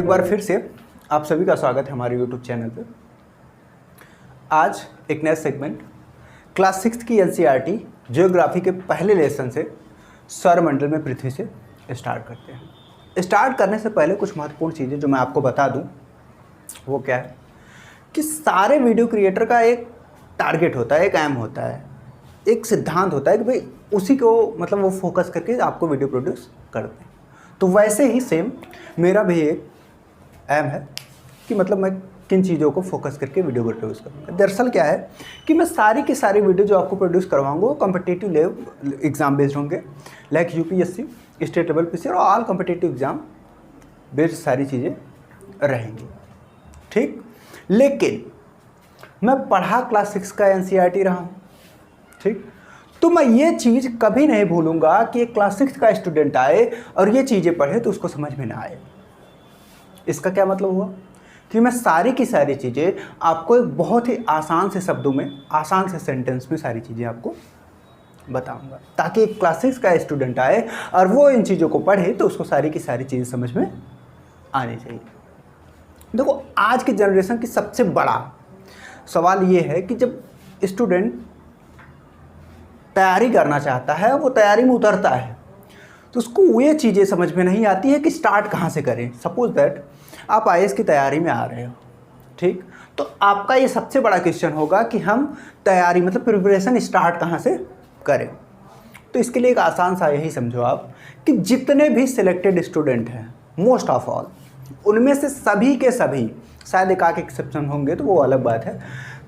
एक बार फिर से आप सभी का स्वागत है हमारे YouTube चैनल पे। आज एक नया सेगमेंट क्लास 6 की NCERT ज्योग्राफी के पहले लेसन से सौरमंडल में पृथ्वी से स्टार्ट करते हैं। स्टार्ट करने से पहले कुछ महत्वपूर्ण चीज़ें जो मैं आपको बता दूं वो क्या है कि सारे वीडियो क्रिएटर का एक टारगेट होता है, एक एम होता है, एक सिद्धांत होता है कि भाई उसी को मतलब वो फोकस करके आपको वीडियो प्रोड्यूस करते हैं। तो वैसे ही सेम मेरा भी एक एम है कि मतलब मैं किन चीज़ों को फोकस करके वीडियो को प्रोड्यूस करूँगा। दरअसल क्या है कि मैं सारी की सारी वीडियो जो आपको प्रोड्यूस करवाऊँगा वो कॉम्पिटिटिव लेवल एग्ज़ाम बेस्ड होंगे, like UPSC, state level PC और ऑल कॉम्पिटिटिव एग्ज़ाम बेस्ड सारी चीज़ें रहेंगी, ठीक। लेकिन मैं पढ़ा क्लास 6 का NCERT रहा हूँ, ठीक। तो मैं ये चीज़ कभी नहीं भूलूंगा कि एक क्लास 6 का स्टूडेंट आए और ये चीज़ें पढ़े तो उसको समझ में ना आए। इसका क्या मतलब हुआ कि मैं सारी की सारी चीज़ें आपको एक बहुत ही आसान से शब्दों में, आसान से सेंटेंस में सारी चीज़ें आपको बताऊंगा, ताकि एक क्लास 6 का स्टूडेंट आए और वो इन चीज़ों को पढ़े तो उसको सारी की सारी चीज़ें समझ में आनी चाहिए। देखो, आज की जनरेशन की सबसे बड़ा सवाल ये है कि जब स्टूडेंट तैयारी करना चाहता है, वो तैयारी में उतरता है तो उसको ये चीज़ें समझ में नहीं आती है कि स्टार्ट कहाँ से करें। सपोज दैट आप IAS की तैयारी में आ रहे हो, ठीक। तो आपका ये सबसे बड़ा क्वेश्चन होगा कि हम तैयारी मतलब प्रिपरेशन स्टार्ट कहाँ से करें। तो इसके लिए एक आसान सा यही समझो आप कि जितने भी सिलेक्टेड स्टूडेंट हैं, मोस्ट ऑफ ऑल, उनमें से सभी के सभी, शायद एक आध एक्सेप्शन होंगे तो वो अलग बात है,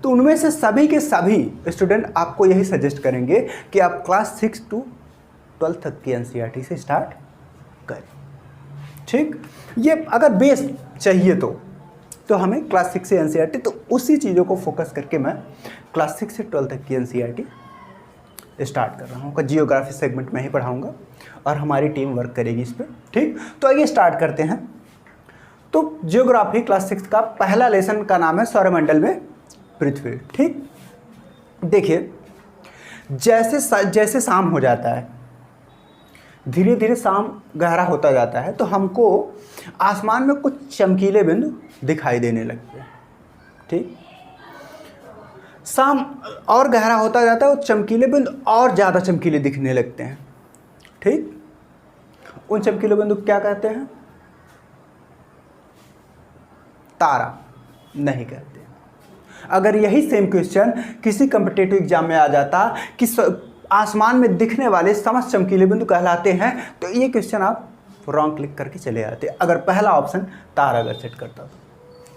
तो उनमें से सभी के सभी स्टूडेंट आपको यही सजेस्ट करेंगे कि आप क्लास 6 to 12 तक की NCERT से स्टार्ट करें, ठीक। ये अगर बेस चाहिए तो हमें क्लास 6 से NCERT, तो उसी चीज़ों को फोकस करके मैं क्लास 6 से 12 तक की NCERT स्टार्ट कर रहा हूँ। जियोग्राफी सेगमेंट में ही पढ़ाऊँगा और हमारी टीम वर्क करेगी इस पर, ठीक। तो आइए स्टार्ट करते हैं। तो जियोग्राफी क्लास 6 का पहला लेसन का नाम है सौरमंडल में पृथ्वी, ठीक। देखिए, जैसे शाम हो जाता है, धीरे धीरे शाम गहरा होता जाता है तो हमको आसमान में कुछ चमकीले बिंदु दिखाई देने लगते हैं, ठीक। शाम और गहरा होता जाता है, वो चमकीले बिंदु और ज़्यादा चमकीले दिखने लगते हैं, ठीक। उन चमकीले बिंदु क्या कहते हैं? तारा नहीं कहते। अगर यही सेम क्वेश्चन किसी कॉम्पिटिटिव एग्जाम में आ जाता कि आसमान में दिखने वाले समस्त चमकीले बिंदु कहलाते हैं, तो ये क्वेश्चन आप रॉन्ग क्लिक करके चले आते अगर पहला ऑप्शन तारा अगर सेट करता तो,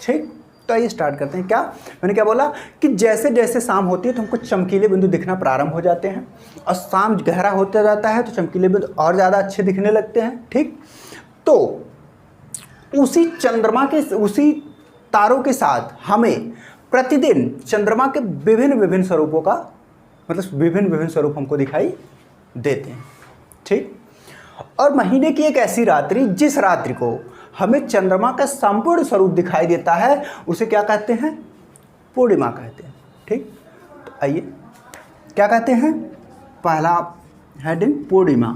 ठीक। तो आइए स्टार्ट करते हैं। क्या मैंने क्या बोला कि जैसे जैसे शाम होती है तो हमको चमकीले बिंदु दिखना प्रारंभ हो जाते हैं और शाम गहरा होता जाता है तो चमकीले बिंदु और ज़्यादा अच्छे दिखने लगते हैं, ठीक। तो उसी चंद्रमा के, उसी तारों के साथ हमें प्रतिदिन चंद्रमा के विभिन्न विभिन्न स्वरूपों का मतलब विभिन्न विभिन्न स्वरूप हमको दिखाई देते हैं, ठीक। और महीने की एक ऐसी रात्रि जिस रात्रि को हमें चंद्रमा का संपूर्ण स्वरूप दिखाई देता है उसे क्या कहते हैं? पूर्णिमा कहते हैं, ठीक। तो आइए क्या कहते हैं? पहला हेडिंग पूर्णिमा।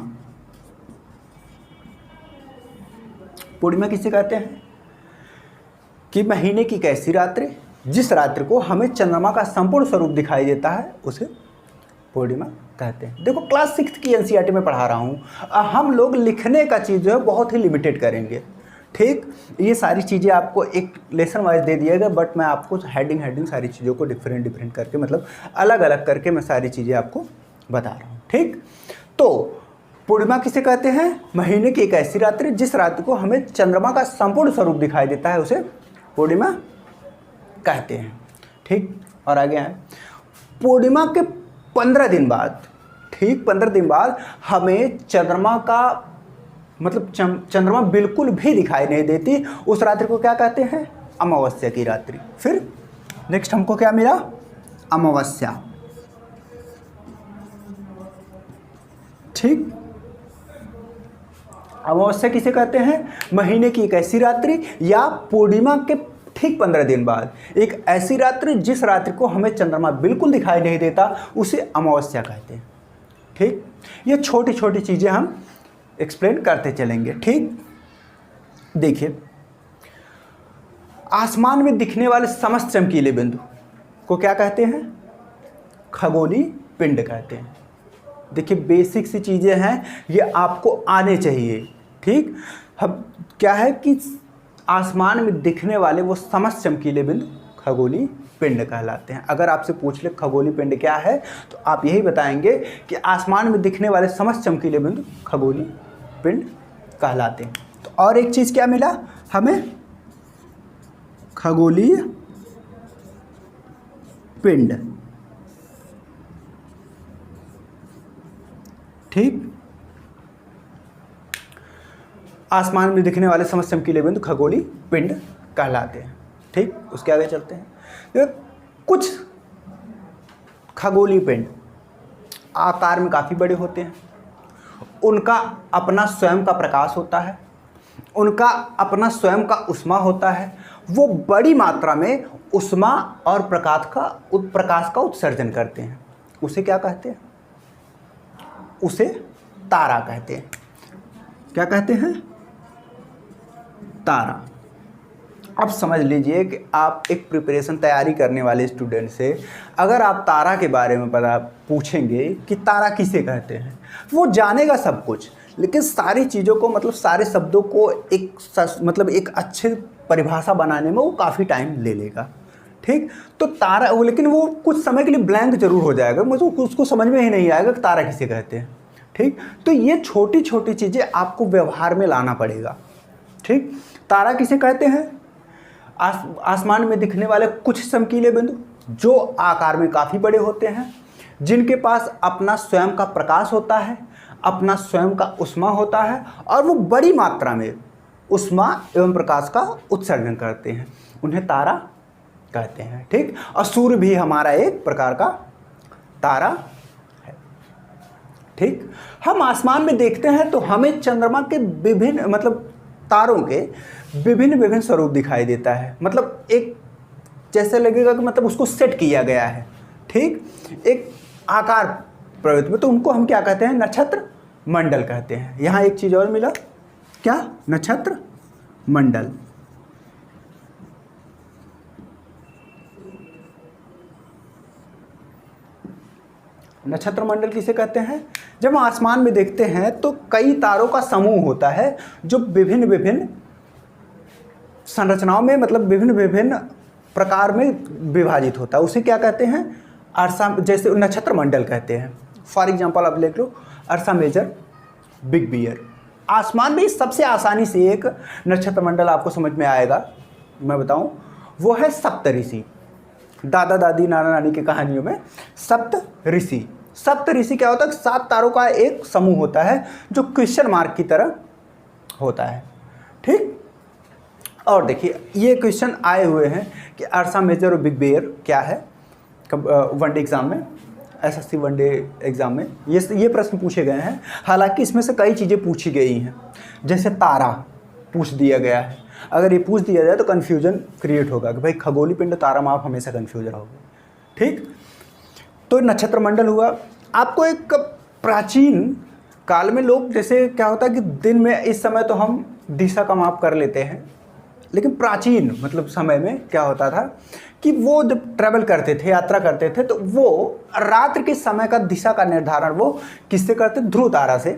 पूर्णिमा किसे कहते हैं? कि महीने की एक ऐसी रात्रि जिस रात्रि को हमें चंद्रमा का संपूर्ण स्वरूप दिखाई देता है उसे पूर्णिमा कहते हैं। देखो, क्लास 6 की NCERT में पढ़ा रहा हूँ, हम लोग लिखने का चीज़ जो है बहुत ही लिमिटेड करेंगे, ठीक। ये सारी चीज़ें आपको एक लेसन वाइज दे दिया गया, बट मैं आपको हेडिंग सारी चीज़ों को डिफरेंट करके मतलब अलग अलग करके मैं सारी चीज़ें आपको बता रहा हूँ, ठीक। तो पूर्णिमा किसे कहते हैं? महीने की एक ऐसी रात्रि जिस रात्रि को हमें चंद्रमा का संपूर्ण स्वरूप दिखाई देता है उसे पूर्णिमा कहते हैं, ठीक। और आगे आए, पूर्णिमा के 15 दिन बाद, ठीक, 15 दिन बाद हमें चंद्रमा का मतलब चंद्रमा बिल्कुल भी दिखाई नहीं देती, उस रात्रि को क्या कहते हैं? अमावस्या की रात्रि। फिर नेक्स्ट हमको क्या मिला? अमावस्या, ठीक। अमावस्या किसे कहते हैं? महीने की एक ऐसी रात्रि या पूर्णिमा के ठीक 15 दिन बाद एक ऐसी रात्रि जिस रात्रि को हमें चंद्रमा बिल्कुल दिखाई नहीं देता उसे अमावस्या कहते हैं, ठीक। ये छोटी छोटी चीज़ें हम एक्सप्लेन करते चलेंगे, ठीक। देखिए, आसमान में दिखने वाले समस्त चमकीले बिंदु को क्या कहते हैं? खगोलीय पिंड कहते हैं। देखिए बेसिक सी चीज़ें हैं, ये आपको आने चाहिए। ठीक, अब क्या है कि आसमान में दिखने वाले वो समस्त चमकीले बिंदु खगोलीय पिंड कहलाते हैं। अगर आपसे पूछ ले खगोलीय पिंड क्या है, तो आप यही बताएंगे कि आसमान में दिखने वाले समस्त चमकीले बिंदु खगोलीय पिंड कहलाते हैं। तो और एक चीज़ क्या मिला हमें? खगोलीय पिंड। ठीक, आसमान में दिखने वाले समस्त चमकीले बिंदु खगोलीय पिंड कहलाते हैं। ठीक, उसके आगे चलते हैं। कुछ खगोलीय पिंड आकार में काफ़ी बड़े होते हैं, उनका अपना स्वयं का प्रकाश होता है, उनका अपना स्वयं का ऊष्मा होता है, वो बड़ी मात्रा में ऊष्मा और प्रकाश का उत्सर्जन करते हैं। उसे क्या कहते हैं? उसे तारा कहते हैं। क्या कहते हैं? तारा। अब समझ लीजिए कि आप एक प्रिपरेशन तैयारी करने वाले स्टूडेंट से अगर आप तारा के बारे में पूछेंगे कि तारा किसे कहते हैं, वो जानेगा सब कुछ, लेकिन सारी चीज़ों को मतलब सारे शब्दों को एक अच्छे परिभाषा बनाने में वो काफ़ी टाइम ले लेगा। ठीक, तो तारा लेकिन वो कुछ समय के लिए ब्लैंक जरूर हो जाएगा, मुझे उसको समझ में ही नहीं आएगा कि तारा किसे कहते हैं। ठीक, तो ये छोटी छोटी चीज़ें आपको व्यवहार में लाना पड़ेगा। ठीक, तारा किसे कहते हैं? आसमान में दिखने वाले कुछ चमकीले बिंदु जो आकार में काफ़ी बड़े होते हैं, जिनके पास अपना स्वयं का प्रकाश होता है, अपना स्वयं का ऊष्मा होता है, और वो बड़ी मात्रा में ऊष्मा एवं प्रकाश का उत्सर्जन करते हैं, उन्हें तारा कहते हैं। ठीक, और सूर्य भी हमारा एक प्रकार का तारा है। ठीक, हम आसमान में देखते हैं तो हमें चंद्रमा के विभिन्न तारों के विभिन्न स्वरूप दिखाई देता है। मतलब एक जैसे लगेगा कि उसको सेट किया गया है। ठीक, एक आकार प्रवृत्ति में, तो उनको हम क्या कहते हैं? नक्षत्र मंडल कहते हैं। यहाँ एक चीज़ और मिला, क्या? नक्षत्र मंडल। नक्षत्र मंडल किसे कहते हैं? जब हम आसमान में देखते हैं तो कई तारों का समूह होता है जो विभिन्न संरचनाओं में विभिन्न प्रकार में विभाजित होता है। उसे क्या कहते हैं? जैसे नक्षत्र मंडल कहते हैं। फॉर एग्जांपल आप देख लो, अर्सा मेजर, बिग बियर। आसमान में सबसे आसानी से एक नक्षत्र मंडल आपको समझ में आएगा, मैं बताऊं, वो है सप्त ऋषि। दादा दादी नाना नानी की कहानियों में सप्त ऋषि क्या होता है? 7 तारों का एक समूह होता है जो क्वेश्चन मार्क की तरह होता है। ठीक, और देखिए ये क्वेश्चन आए हुए हैं कि अर्सा मेजर और बिग बेयर क्या है वनडे एग्जाम में, एसएससी वनडे एग्जाम में ये प्रश्न पूछे गए हैं। हालांकि इसमें से कई चीज़ें पूछी गई हैं, जैसे तारा पूछ दिया गया है। अगर ये पूछ दिया जाए तो कन्फ्यूजन क्रिएट होगा कि भाई खगोलीय पिंड तारा में आप हमेशा कन्फ्यूज रहोगे। ठीक, तो नक्षत्र मंडल हुआ। आपको एक प्राचीन काल में लोग, जैसे क्या होता है कि दिन में, इस समय तो हम दिशा का माप कर लेते हैं, लेकिन प्राचीन समय में क्या होता था कि वो जब ट्रैवल करते थे, यात्रा करते थे, तो वो रात्रि के समय का दिशा का निर्धारण वो किससे करते? ध्रुव तारा से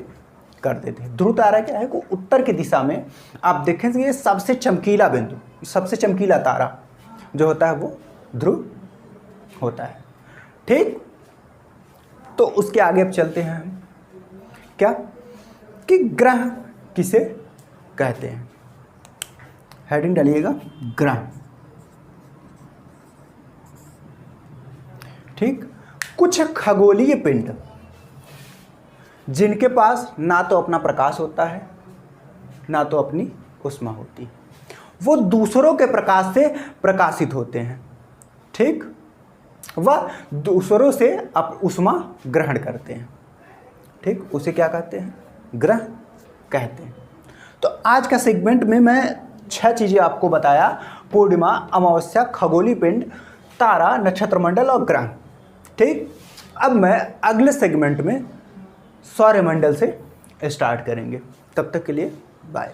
करते थे। ध्रुव तारा क्या है कि उत्तर की दिशा में आप देखेंगे ये सबसे चमकीला बिंदु, सबसे चमकीला तारा जो होता है वो ध्रुव होता है। ठीक, तो उसके आगे अब चलते हैं हम, क्या कि ग्रह किसे कहते हैं? हेडिंग डालिएगा ग्रह। ठीक, कुछ खगोलीय पिंड जिनके पास ना तो अपना प्रकाश होता है, ना तो अपनी ऊष्मा होती, वो दूसरों के प्रकाश से प्रकाशित होते हैं। ठीक, वह दूसरों से ऊष्मा ग्रहण करते हैं। ठीक, उसे क्या कहते हैं? ग्रह कहते हैं। तो आज का सेगमेंट में मैं 6 चीज़ें आपको बताया: पूर्णिमा, अमावस्या, खगोलीय पिंड, तारा, नक्षत्र मंडल और ग्रह। ठीक, अब मैं अगले सेगमेंट में सौरमंडल से स्टार्ट करेंगे। तब तक के लिए बाय।